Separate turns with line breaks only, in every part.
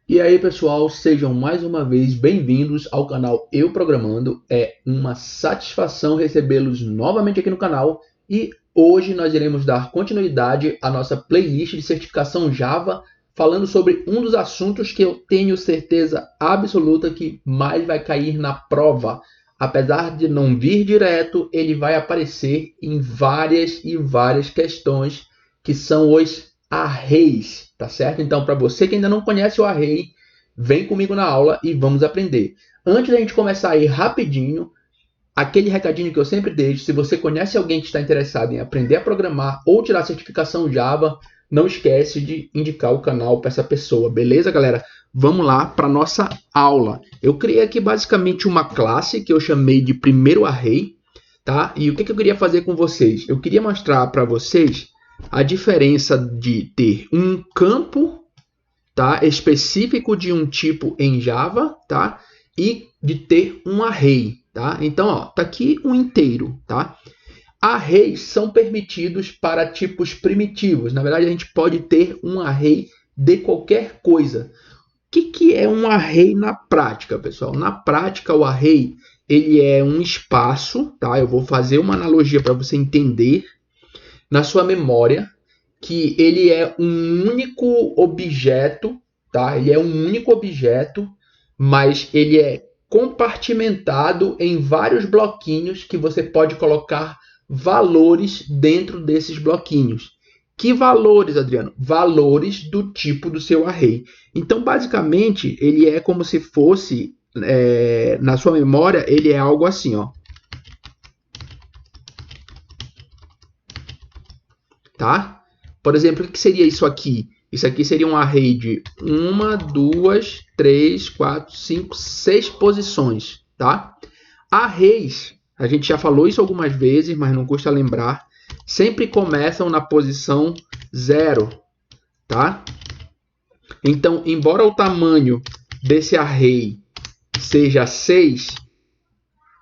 E aí, pessoal, sejam mais uma vez bem-vindos ao canal Eu Programando. É uma satisfação recebê-los novamente aqui no canal e hoje nós iremos dar continuidade à nossa playlist de certificação Java, falando sobre um dos assuntos que eu tenho certeza absoluta que mais vai cair na prova. Apesar de não vir direto, ele vai aparecer em várias e várias questões que são os arrays, tá certo? Então, para você que ainda não conhece o array, vem comigo na aula e vamos aprender. Antes da gente começar aí rapidinho, aquele recadinho que eu sempre deixo, se você conhece alguém que está interessado em aprender a programar ou tirar certificação Java, não esquece de indicar o canal para essa pessoa, beleza, galera? Vamos lá para a nossa aula. Eu criei aqui basicamente uma classe que eu chamei de primeiro array, tá? E o que eu queria fazer com vocês? Eu queria mostrar para vocês a diferença de ter um campo, tá, específico de um tipo em Java, tá, e de ter um array, tá? Então, ó, tá aqui um inteiro, tá? Arrays são permitidos para tipos primitivos. Na verdade, a gente pode ter um array de qualquer coisa. O que é um array na prática, pessoal? Na prática, o array ele é um espaço, tá? Eu vou fazer uma analogia para você entender na sua memória que ele é um único objeto, tá? Ele é um único objeto, mas ele é compartimentado em vários bloquinhos que você pode colocar valores dentro desses bloquinhos. Que valores, Adriano? Valores do tipo do seu array. Então, basicamente, ele é como se fosse, na sua memória, ele é algo assim, ó. Tá? Por exemplo, o que seria isso aqui? Isso aqui seria um array de 1, 2, 3, 4, 5, 6 posições, tá? Arrays, a gente já falou isso algumas vezes, mas não custa lembrar, sempre começam na posição 0, tá? Então, embora o tamanho desse array seja 6,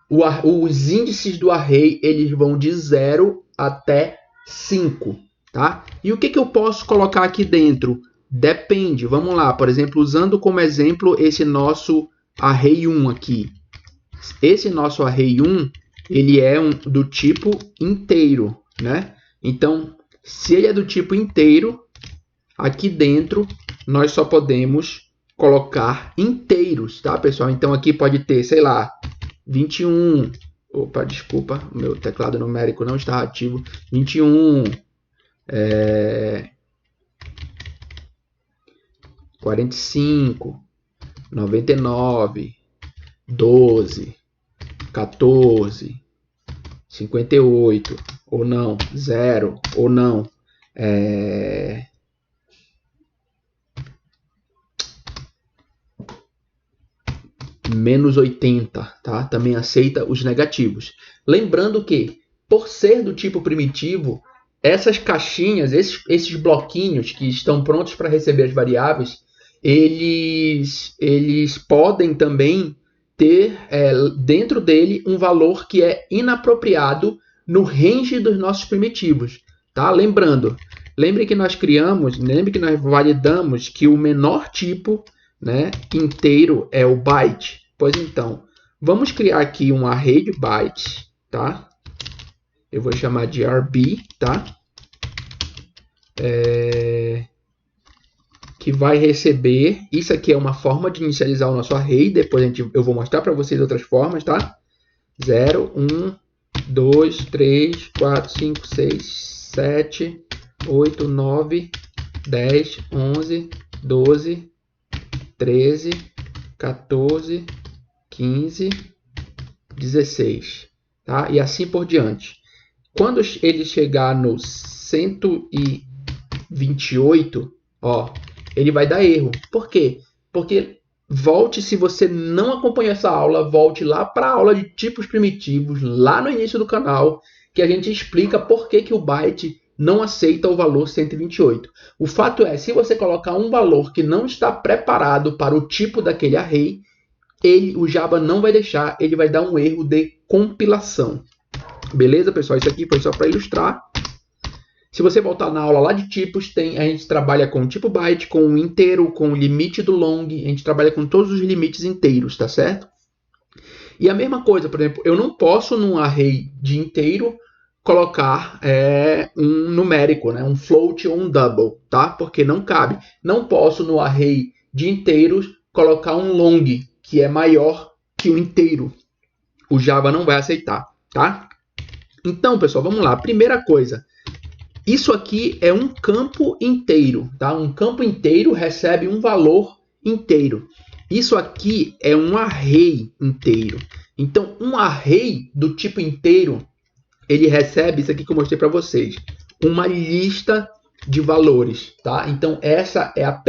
os índices do array eles vão de 0 até 5. Tá? E o que eu posso colocar aqui dentro? Depende. Vamos lá, por exemplo, usando como exemplo esse nosso array 1 aqui. Esse nosso array 1, ele é do tipo inteiro, né? Então, se ele é do tipo inteiro, aqui dentro nós só podemos colocar inteiros, tá, pessoal? Então, aqui pode ter, sei lá, 21. Opa, desculpa, o meu teclado numérico não está ativo. 21. 45, 99, 12, 14, 58, ou não, 0, ou não, menos 80, tá? Também aceita os negativos. Lembrando que, por ser do tipo primitivo, essas caixinhas, esses bloquinhos que estão prontos para receber as variáveis, eles podem também ter dentro dele um valor que é inapropriado no range dos nossos primitivos. Tá? Lembre que nós validamos que o menor tipo, né, inteiro é o byte. Pois então, vamos criar aqui um array de bytes, tá? Eu vou chamar de RB, tá? Que vai receber, isso aqui é uma forma de inicializar o nosso array, depois eu vou mostrar para vocês outras formas, tá? 0, 1, 2, 3, 4, 5, 6, 7, 8, 9, 10, 11, 12, 13, 14, 15, 16, tá? E assim por diante. Quando ele chegar no 128, ó, ele vai dar erro. Por quê? Porque se você não acompanhou essa aula, volte lá para a aula de tipos primitivos, lá no início do canal, que a gente explica por que o byte não aceita o valor 128. O fato é, se você colocar um valor que não está preparado para o tipo daquele array, o Java não vai deixar, ele vai dar um erro de compilação. Beleza, pessoal? Isso aqui foi só para ilustrar. Se você voltar na aula lá de tipos, a gente trabalha com tipo byte, com o inteiro, com o limite do long, a gente trabalha com todos os limites inteiros, tá certo? E a mesma coisa, por exemplo, eu não posso num array de inteiro colocar um numérico, né? Um float ou um double, tá? Porque não cabe. Não posso no array de inteiros colocar um long, que é maior que o inteiro. O Java não vai aceitar, tá? Então, pessoal, vamos lá. Primeira coisa, isso aqui é um campo inteiro, tá? Um campo inteiro recebe um valor inteiro. Isso aqui é um array inteiro. Então, um array do tipo inteiro, ele recebe isso aqui que eu mostrei para vocês, uma lista de valores, tá? Então, essa é a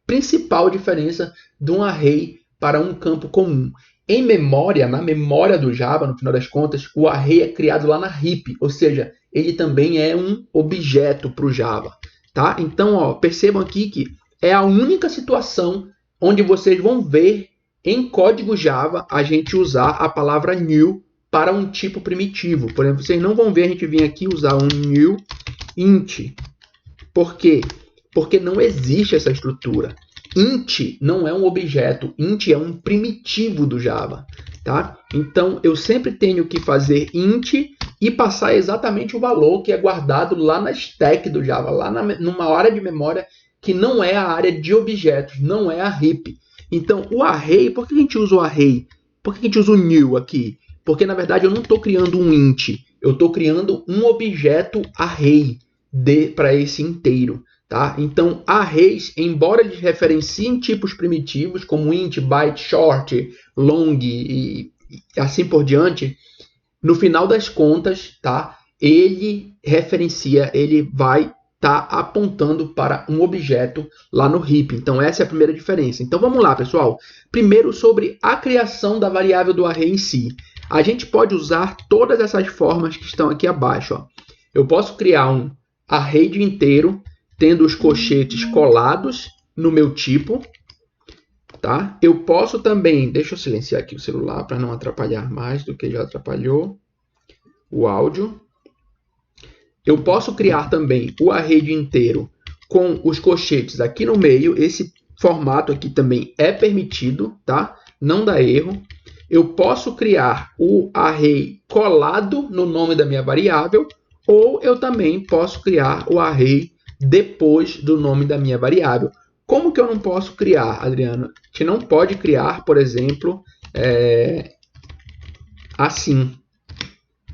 principal diferença de um array para um campo comum. Em memória, na memória do Java, no final das contas, o array é criado lá na heap, ou seja, ele também é um objeto para o Java, tá? Então, ó, percebam aqui que é a única situação onde vocês vão ver em código Java a gente usar a palavra new para um tipo primitivo. Por exemplo, vocês não vão ver a gente vir aqui usar um new int. Por quê? Porque não existe essa estrutura. Int não é um objeto, int é um primitivo do Java, tá? Então, eu sempre tenho que fazer int e passar exatamente o valor que é guardado lá na stack do Java, lá numa área de memória que não é a área de objetos, não é a heap. Então, o array, por que a gente usa o array? Por que a gente usa o new aqui? Porque, na verdade, eu não estou criando um int, eu estou criando um objeto array para esse inteiro. Tá? Então, arrays, embora eles referenciem tipos primitivos, como int, byte, short, long e assim por diante, no final das contas, tá? Ele vai estar apontando para um objeto lá no heap. Então, essa é a primeira diferença. Então, vamos lá, pessoal. Primeiro, sobre a criação da variável do array em si. A gente pode usar todas essas formas que estão aqui abaixo. Ó. Eu posso criar um array de inteiro, tendo os colchetes colados no meu tipo, tá? Eu posso também, deixa eu silenciar aqui o celular para não atrapalhar mais do que já atrapalhou o áudio. Eu posso criar também o array de inteiro com os colchetes aqui no meio. Esse formato aqui também é permitido, tá? Não dá erro. Eu posso criar o array colado no nome da minha variável, ou eu também posso criar o array depois do nome da minha variável. Como que eu não posso criar, Adriano? A gente não pode criar, por exemplo, assim.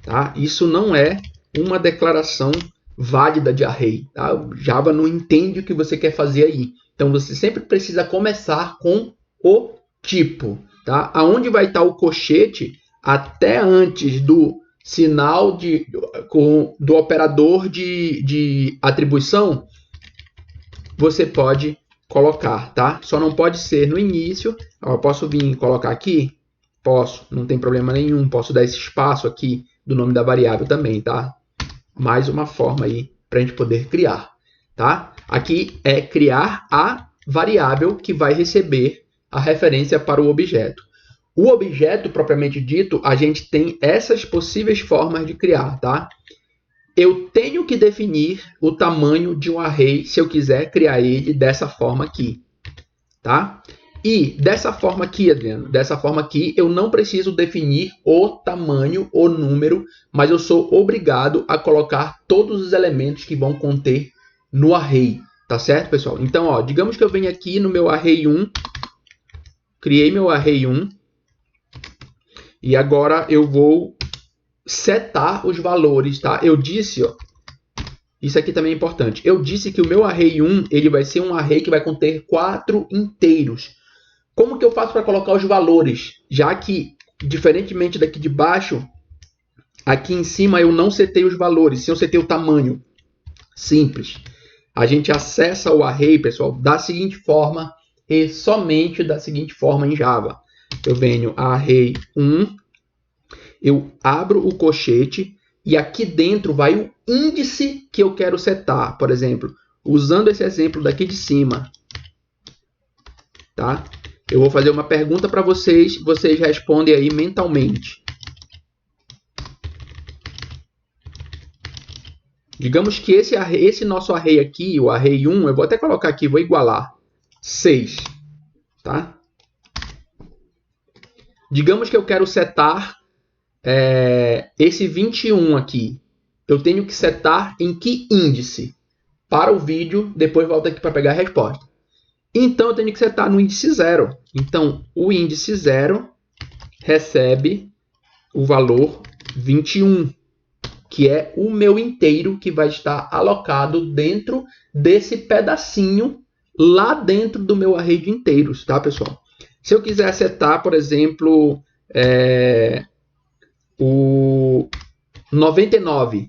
Tá? Isso não é uma declaração válida de array. Tá? O Java não entende o que você quer fazer aí. Então, você sempre precisa começar com o tipo. Tá? Aonde vai estar o colchete até antes do sinal do operador de atribuição, você pode colocar, tá? Só não pode ser no início. Eu posso vir e colocar aqui? Posso, não tem problema nenhum. Posso dar esse espaço aqui do nome da variável também, tá? Mais uma forma aí para a gente poder criar, tá? Aqui é criar a variável que vai receber a referência para o objeto. O objeto, propriamente dito, a gente tem essas possíveis formas de criar, tá? Eu tenho que definir o tamanho de um array se eu quiser criar ele dessa forma aqui, tá? E dessa forma aqui, Adriano, dessa forma aqui, eu não preciso definir o tamanho, o número, mas eu sou obrigado a colocar todos os elementos que vão conter no array, tá certo, pessoal? Então, ó, digamos que eu venho aqui no meu array 1, criei meu array 1, e agora eu vou setar os valores, tá? Eu disse, ó, isso aqui também é importante. Eu disse que o meu array 1, ele vai ser um array que vai conter 4 inteiros. Como que eu faço para colocar os valores? Já que, diferentemente daqui de baixo, aqui em cima eu não setei os valores, se eu setei o tamanho. Simples. A gente acessa o array, pessoal, da seguinte forma e somente da seguinte forma em Java. Eu venho a array 1, eu abro o colchete e aqui dentro vai o índice que eu quero setar. Por exemplo, usando esse exemplo daqui de cima, tá? Eu vou fazer uma pergunta para vocês, vocês respondem aí mentalmente. Digamos que esse nosso array aqui, o array 1, eu vou até colocar aqui, vou igualar 6, tá? Digamos que eu quero setar esse 21 aqui. Eu tenho que setar em que índice? Para o vídeo, depois volto aqui para pegar a resposta. Então, eu tenho que setar no índice 0. Então, o índice 0 recebe o valor 21, que é o meu inteiro que vai estar alocado dentro desse pedacinho lá dentro do meu array de inteiros, tá, pessoal? Se eu quiser setar, por exemplo, o 99,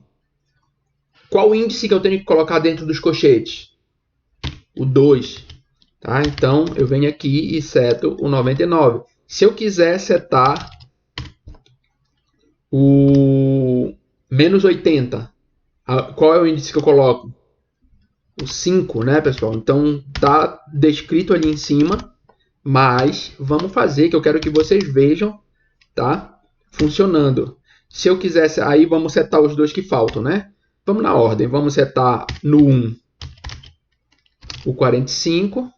qual índice que eu tenho que colocar dentro dos colchetes? O 2. Tá? Então, eu venho aqui e seto o 99. Se eu quiser setar o menos 80, qual é o índice que eu coloco? O 5, né, pessoal? Então, tá descrito ali em cima, mas vamos fazer, que eu quero que vocês vejam, tá? Funcionando. Se eu quisesse, aí vamos setar os dois que faltam, né? Vamos na ordem. Vamos setar no 1 o 45.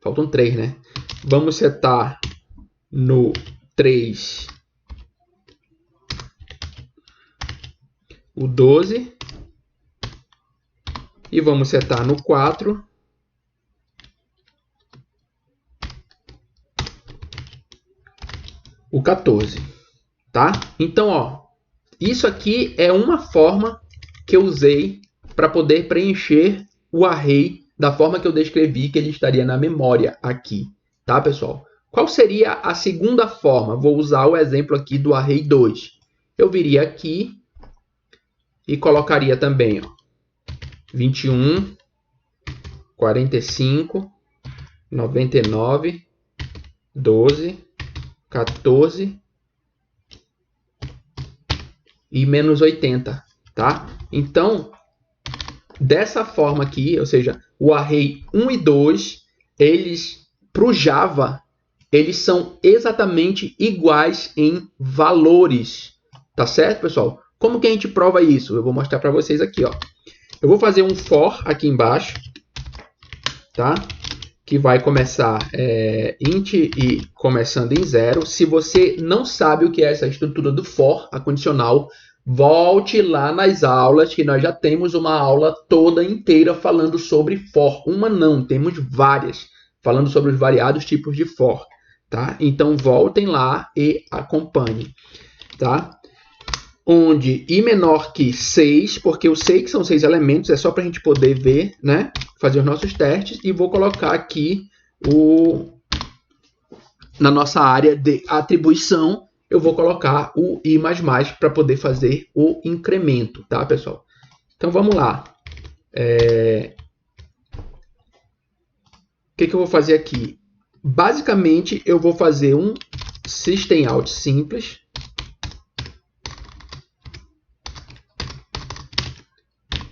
Faltam 3, né? Vamos setar no 3 o 12. E vamos setar no 4 o 14. Tá? Então, ó, isso aqui é uma forma que eu usei para poder preencher o array da forma que eu descrevi que ele estaria na memória aqui, tá, pessoal? Qual seria a segunda forma? Vou usar o exemplo aqui do array 2. Eu viria aqui e colocaria também, ó, 21, 45, 99, 12, 14 e menos 80, tá? Então, dessa forma aqui, ou seja, o array 1 e 2, eles, para o Java, eles são exatamente iguais em valores, tá certo, pessoal? Como que a gente prova isso? Eu vou mostrar para vocês aqui, ó. Eu vou fazer um for aqui embaixo, tá? Que vai começar int e começando em 0. Se você não sabe o que é essa estrutura do for, a condicional, volte lá nas aulas, que nós já temos uma aula toda inteira falando sobre for. Uma não, temos várias, falando sobre os variados tipos de for. Tá? Então, voltem lá e acompanhem. Tá? Onde i menor que 6, porque eu sei que são 6 elementos, é só para a gente poder ver, né? Fazer os nossos testes, e vou colocar aqui na nossa área de atribuição, eu vou colocar o i++ para poder fazer o incremento, tá, pessoal? Então, vamos lá. O que eu vou fazer aqui? Basicamente, eu vou fazer um system out simples.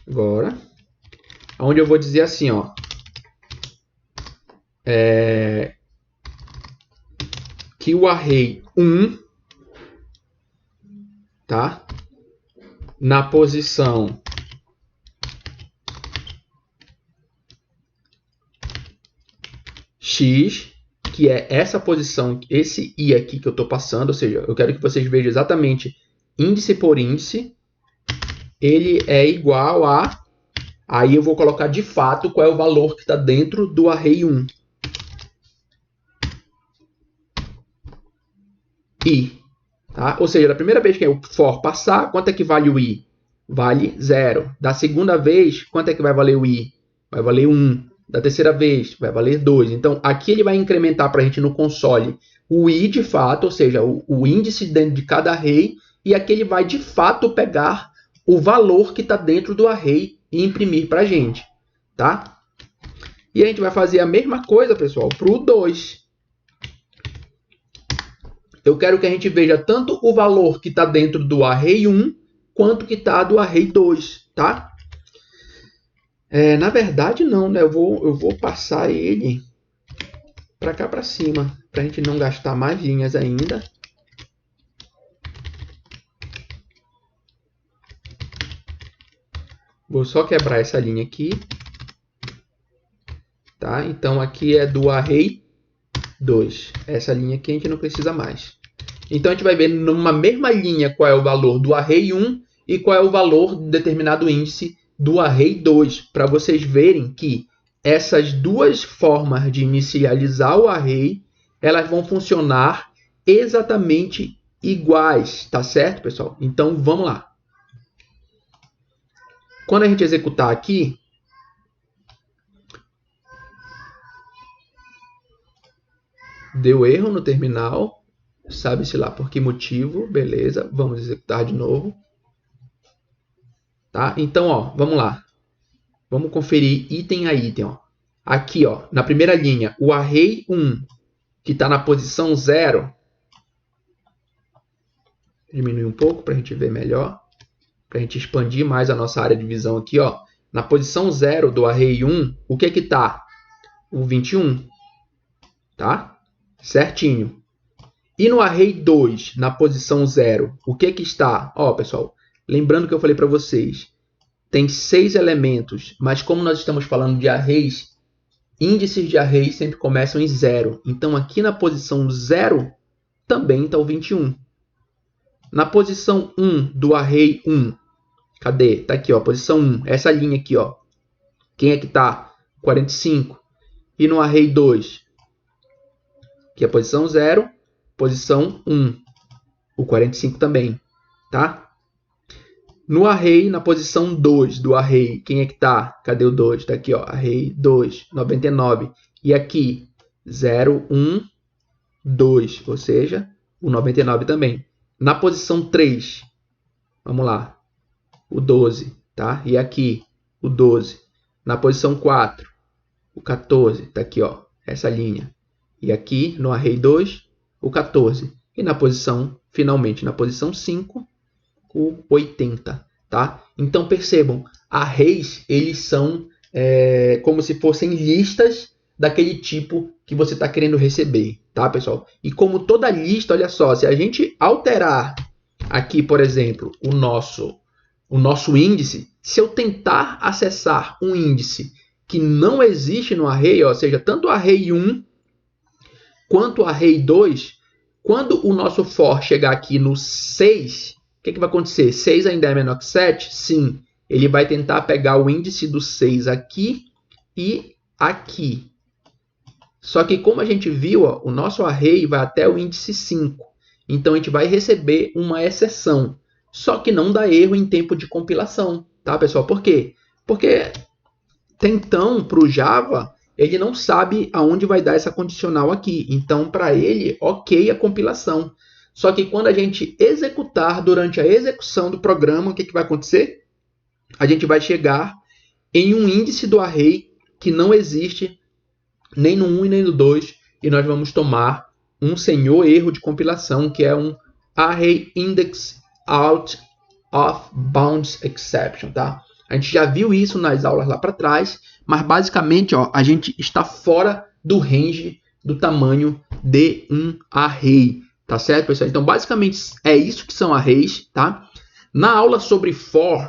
Agora, onde eu vou dizer assim, ó, que o array 1, tá, na posição x, que é essa posição, esse i aqui que eu estou passando, ou seja, eu quero que vocês vejam exatamente índice por índice, ele é igual a... Aí eu vou colocar de fato qual é o valor que está dentro do array 1. I. Tá? Ou seja, da primeira vez que o for passar, quanto é que vale o i? Vale 0. Da segunda vez, quanto é que vai valer o i? Vai valer 1. Da terceira vez, vai valer 2. Então, aqui ele vai incrementar para a gente no console o i de fato, ou seja, o índice dentro de cada array, e aqui ele vai de fato pegar o valor que está dentro do array e imprimir para a gente. Tá? E a gente vai fazer a mesma coisa, pessoal, para o 2. Eu quero que a gente veja tanto o valor que está dentro do array 1, quanto que está do array 2, tá? Na verdade, não, né? Eu vou passar ele para cá para cima, para a gente não gastar mais linhas ainda. Vou só quebrar essa linha aqui. Tá? Então, aqui é do array 2. Essa linha aqui a gente não precisa mais. Então, a gente vai ver numa mesma linha qual é o valor do array 1 e qual é o valor de determinado índice do array 2. Para vocês verem que essas duas formas de inicializar o array, elas vão funcionar exatamente iguais. Tá certo, pessoal? Então, vamos lá. Quando a gente executar aqui, deu erro no terminal, sabe-se lá por que motivo, beleza, vamos executar de novo. Tá? Então, ó, vamos lá. Vamos conferir item a item. Ó. Aqui, ó, na primeira linha, o array 1, que está na posição 0. Diminuir um pouco para a gente ver melhor. Para a gente expandir mais a nossa área de visão aqui, ó. Na posição 0 do array 1, o que que tá? O 21. Tá? Certinho. E no array 2, na posição 0, o que que está? Ó, pessoal, lembrando que eu falei para vocês, tem 6 elementos, mas como nós estamos falando de arrays, índices de arrays sempre começam em 0. Então, aqui na posição 0, também está o 21. Na posição 1 do array 1, cadê? Está aqui, ó, posição 1, essa linha aqui, ó. Quem é que está? 45. E no array 2, que é a posição 0, posição 1, o 45 também, tá? No array, na posição 2 do array, quem é que tá? Cadê o 2? Tá aqui, ó, array 2, 99. E aqui, 0, 1, 2, ou seja, o 99 também. Na posição 3, vamos lá, o 12, tá? E aqui, o 12. Na posição 4, o 14, tá aqui, ó, essa linha. E aqui, no array 2, o 14. E na posição, finalmente, na posição 5, o 80. Tá? Então, percebam, arrays, eles são como se fossem listas daquele tipo que você está querendo receber. Tá, pessoal? E como toda lista, olha só, se a gente alterar aqui, por exemplo, o nosso índice, se eu tentar acessar um índice que não existe no array, ou seja, tanto o array 1 quanto o array 2, quando o nosso for chegar aqui no 6, o que vai acontecer? 6 ainda é menor que 7? Sim. Ele vai tentar pegar o índice do 6 aqui e aqui. Só que como a gente viu, ó, o nosso array vai até o índice 5. Então, a gente vai receber uma exceção. Só que não dá erro em tempo de compilação. Tá, pessoal? Por quê? Porque, então, para o Java, ele não sabe aonde vai dar essa condicional aqui. Então, para ele, ok a compilação. Só que quando a gente executar, durante a execução do programa, o que vai acontecer? A gente vai chegar em um índice do array que não existe nem no 1 e nem no 2, e nós vamos tomar um senhor erro de compilação, que é um array index out of bounds exception. Tá? A gente já viu isso nas aulas lá para trás, mas basicamente ó, a gente está fora do range do tamanho de um array. Tá certo, pessoal? Então, basicamente, é isso que são arrays, tá? Na aula sobre for,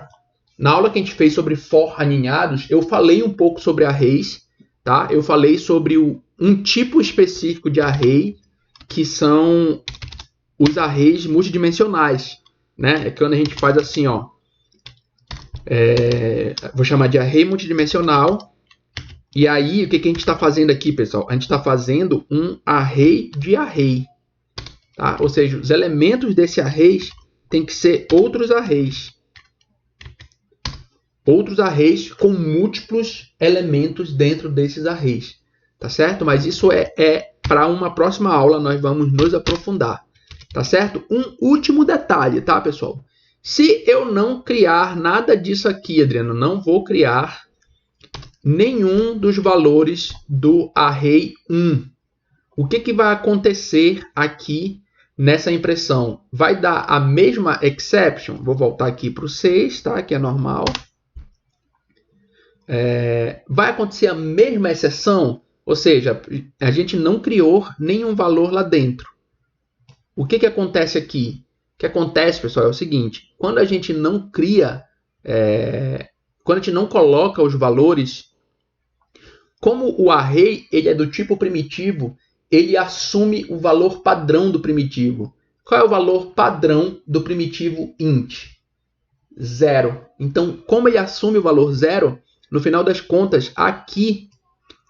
na aula que a gente fez sobre for aninhados, eu falei um pouco sobre arrays, tá? Eu falei sobre um tipo específico de array, que são os arrays multidimensionais, né? É quando a gente faz assim, ó. Vou chamar de array multidimensional. E aí, o que a gente está fazendo aqui, pessoal? A gente está fazendo um array de array. Tá? Ou seja, os elementos desse array tem que ser outros arrays. Outros arrays com múltiplos elementos dentro desses arrays. Tá certo? Mas isso é para uma próxima aula, nós vamos nos aprofundar. Tá certo? Um último detalhe, tá, pessoal? Se eu não criar nada disso aqui, Adriano, não vou criar nenhum dos valores do array 1. O que vai acontecer aqui nessa impressão? Vai dar a mesma exception? Vou voltar aqui para o 6, tá? Que é normal. Vai acontecer a mesma exceção? Ou seja, a gente não criou nenhum valor lá dentro. O que acontece aqui? O que acontece, pessoal, é o seguinte. Quando a gente não cria quando a gente não coloca os valores, como o array ele é do tipo primitivo, ele assume o valor padrão do primitivo. Qual é o valor padrão do primitivo int? 0. Então, como ele assume o valor 0, no final das contas, aqui,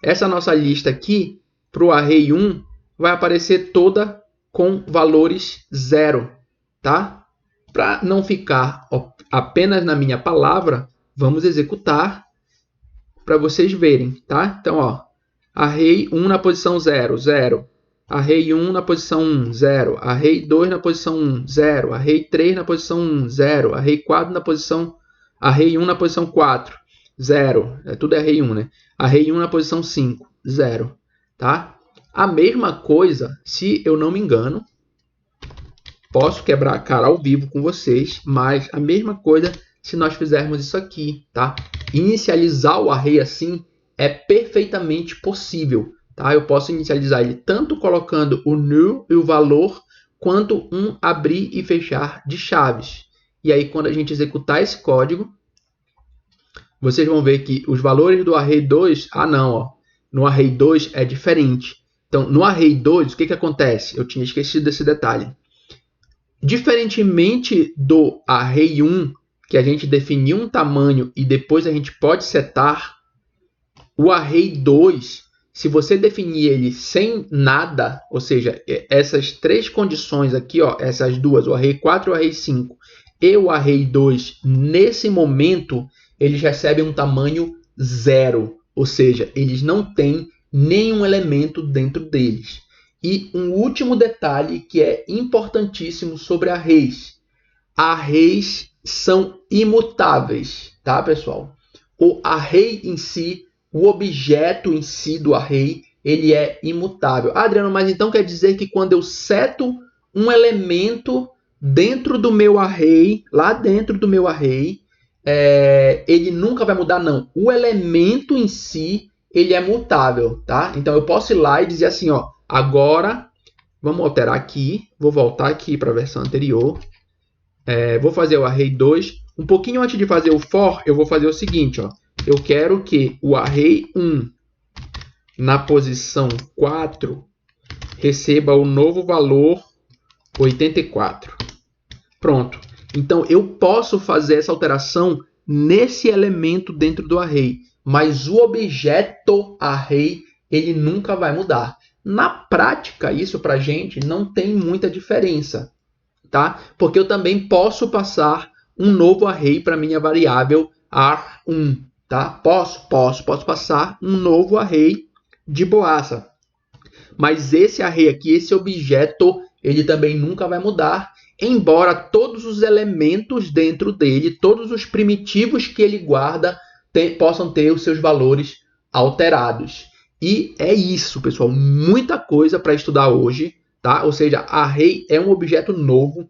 essa nossa lista aqui, para o array 1, vai aparecer toda com valores 0, tá? Para não ficar apenas na minha palavra, vamos executar para vocês verem, tá? Então, ó, array 1 na posição 0, 0. Array 1 na posição 1, 0. Array 2 na posição 1, 0. Array 3 na posição 1, 0. Array 4 na posição... Array 1 na posição 4, 0. Tudo é array 1, né? Array 1 na posição 5, 0. Tá? A mesma coisa, se eu não me engano, posso quebrar a cara ao vivo com vocês, mas a mesma coisa se nós fizermos isso aqui, tá? Inicializar o array assim é perfeitamente possível, tá? Eu posso inicializar ele tanto colocando o new e o valor, quanto um abrir e fechar de chaves. E aí, quando a gente executar esse código, vocês vão ver que os valores do array 2, no array 2 é diferente. Então, no array 2, o que acontece? Eu tinha esquecido desse detalhe. Diferentemente do array 1, que a gente definiu um tamanho e depois a gente pode setar, o array 2, se você definir ele sem nada, ou seja, essas três condições aqui, ó, essas duas, o array 4 e o array 5, e o array 2, nesse momento, eles recebem um tamanho 0, ou seja, eles não têm nenhum elemento dentro deles. E um último detalhe que é importantíssimo sobre arrays. Arrays são imutáveis, tá, pessoal? O array em si, o objeto em si do array, ele é imutável. Adriano, mas então quer dizer que quando eu seto um elemento dentro do meu array, lá dentro do meu array, ele nunca vai mudar? Não. O elemento em si, ele é mutável, tá? Então eu posso ir lá e dizer assim, ó, agora, vamos alterar aqui, vou voltar aqui para a versão anterior, vou fazer o array 2. Um pouquinho antes de fazer o for, eu vou fazer o seguinte, ó, eu quero que o array 1 na posição 4 receba o novo valor 84. Pronto. Então, eu posso fazer essa alteração nesse elemento dentro do array, mas o objeto array, ele nunca vai mudar. Na prática, isso para a gente não tem muita diferença, tá? Porque eu também posso passar um novo array para minha variável ar1, tá? Posso passar um novo array de boaça. Mas esse array aqui, esse objeto, ele também nunca vai mudar, embora todos os elementos dentro dele, todos os primitivos que ele guarda, possam ter os seus valores alterados. E é isso, pessoal. Muita coisa para estudar hoje, tá? Ou seja, array é um objeto novo.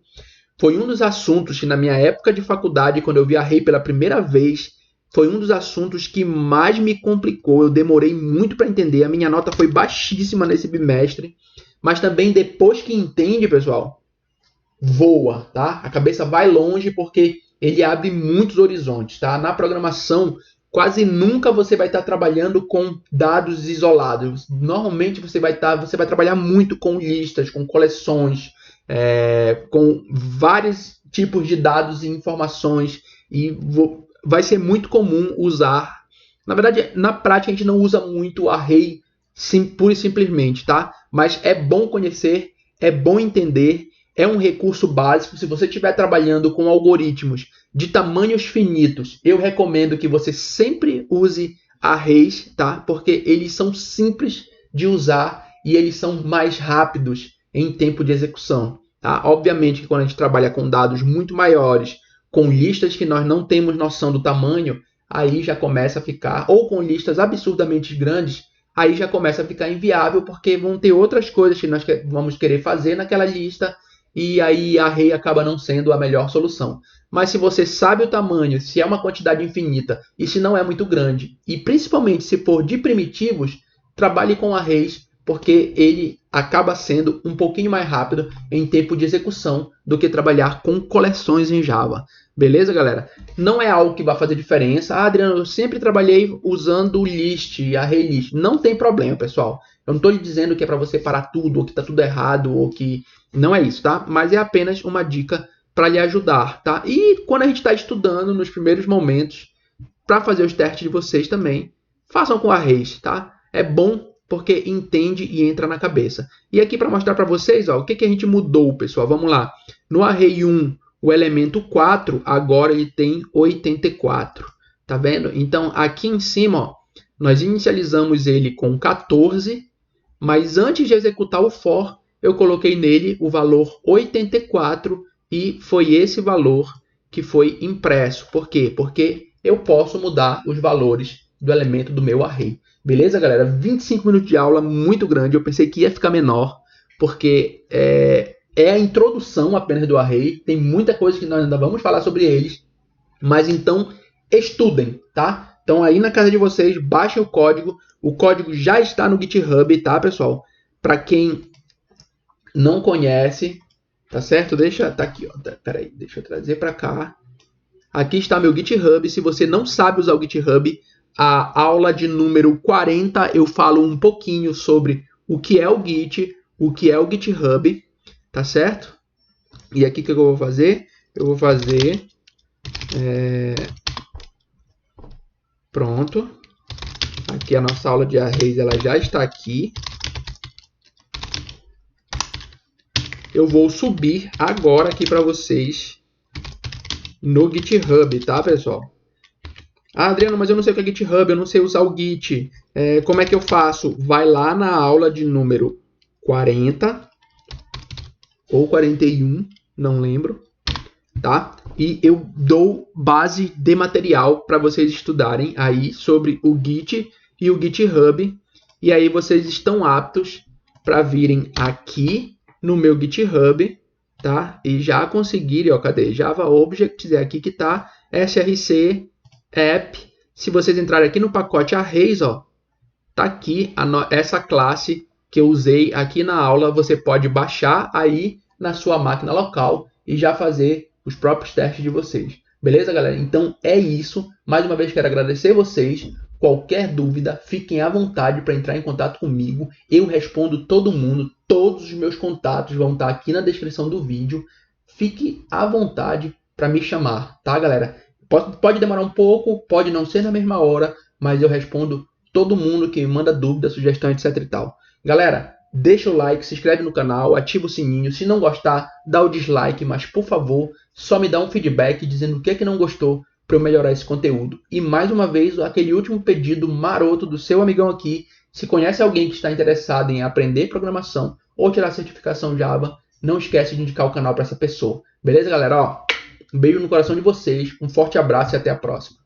Foi um dos assuntos que na minha época de faculdade, quando eu vi array pela primeira vez, foi um dos assuntos que mais me complicou. Eu demorei muito para entender. A minha nota foi baixíssima nesse bimestre. Mas também depois que entende, pessoal, voa, tá? A cabeça vai longe porque ele abre muitos horizontes, tá? Na programação, quase nunca você vai estar trabalhando com dados isolados. Normalmente você vai trabalhar muito com listas, com coleções, com vários tipos de dados e informações, e vai ser muito comum usar. Na verdade, na prática a gente não usa muito array pura e simplesmente, tá? Mas é bom conhecer, é bom entender. É um recurso básico. Se você estiver trabalhando com algoritmos de tamanhos finitos, eu recomendo que você sempre use arrays, tá? Porque eles são simples de usar e eles são mais rápidos em tempo de execução, tá? Obviamente que quando a gente trabalha com dados muito maiores, com listas que nós não temos noção do tamanho, aí já começa a ficar, ou com listas absurdamente grandes, aí já começa a ficar inviável, porque vão ter outras coisas que nós vamos querer fazer naquela lista, e aí array acaba não sendo a melhor solução. Mas se você sabe o tamanho, se é uma quantidade infinita e se não é muito grande, e principalmente se for de primitivos, trabalhe com arrays porque ele acaba sendo um pouquinho mais rápido em tempo de execução do que trabalhar com coleções em Java. Beleza, galera? Não é algo que vai fazer diferença. Ah, Adriano, eu sempre trabalhei usando o list e array list. Não tem problema, pessoal. Eu não estou lhe dizendo que é para você parar tudo, ou que está tudo errado, ou que... Não é isso, tá? Mas é apenas uma dica para lhe ajudar, tá? E quando a gente está estudando, nos primeiros momentos, para fazer os testes de vocês também, façam com arrays, tá? É bom porque entende e entra na cabeça. E aqui para mostrar para vocês, ó, o que a gente mudou, pessoal. Vamos lá. No array 1, o elemento 4, agora ele tem 84. Tá vendo? Então, aqui em cima, ó, nós inicializamos ele com 14, mas antes de executar o for, eu coloquei nele o valor 84 e foi esse valor que foi impresso. Por quê? Porque eu posso mudar os valores do elemento do meu array. Beleza, galera? 25 minutos de aula, muito grande. Eu pensei que ia ficar menor, porque é a introdução apenas do array. Tem muita coisa que nós ainda vamos falar sobre eles. Mas então, estudem, tá? Então, aí na casa de vocês, baixem o código. O código já está no GitHub, tá, pessoal? Para quem não conhece, tá certo? Tá aqui, ó. Peraí, deixa eu trazer para cá. Aqui está meu GitHub. Se você não sabe usar o GitHub, a aula de número 40 eu falo um pouquinho sobre o que é o Git, o que é o GitHub, tá certo? E aqui o que eu vou fazer? Eu vou fazer... Pronto. Aqui a nossa aula de arrays ela já está aqui. Eu vou subir agora aqui para vocês no GitHub, tá, pessoal? Ah, Adriano, mas eu não sei o que é GitHub, eu não sei usar o Git. Como é que eu faço? Vai lá na aula de número 40 ou 41, não lembro, tá? E eu dou base de material para vocês estudarem aí sobre o Git e o GitHub. E aí vocês estão aptos para virem aqui no meu GitHub, tá? E já conseguirem, ó, cadê? Java Objects, é aqui que tá, src app. Se vocês entrarem aqui no pacote arrays, ó, tá aqui essa classe que eu usei aqui na aula. Você pode baixar aí na sua máquina local e já fazer os próprios testes de vocês. Beleza, galera? Então é isso. Mais uma vez quero agradecer vocês. Qualquer dúvida, fiquem à vontade para entrar em contato comigo. Eu respondo todo mundo. Todos os meus contatos vão estar aqui na descrição do vídeo. Fique à vontade para me chamar, tá, galera? Pode demorar um pouco, pode não ser na mesma hora, mas eu respondo todo mundo que me manda dúvida, sugestão, etc e tal. Galera, deixa o like, se inscreve no canal, ativa o sininho. Se não gostar, dá o dislike, mas por favor, só me dá um feedback dizendo o que é que não gostou para eu melhorar esse conteúdo. E mais uma vez, aquele último pedido maroto do seu amigão aqui. Se conhece alguém que está interessado em aprender programação ou tirar certificação Java, não esquece de indicar o canal para essa pessoa. Beleza, galera? Ó, um beijo no coração de vocês, um forte abraço e até a próxima.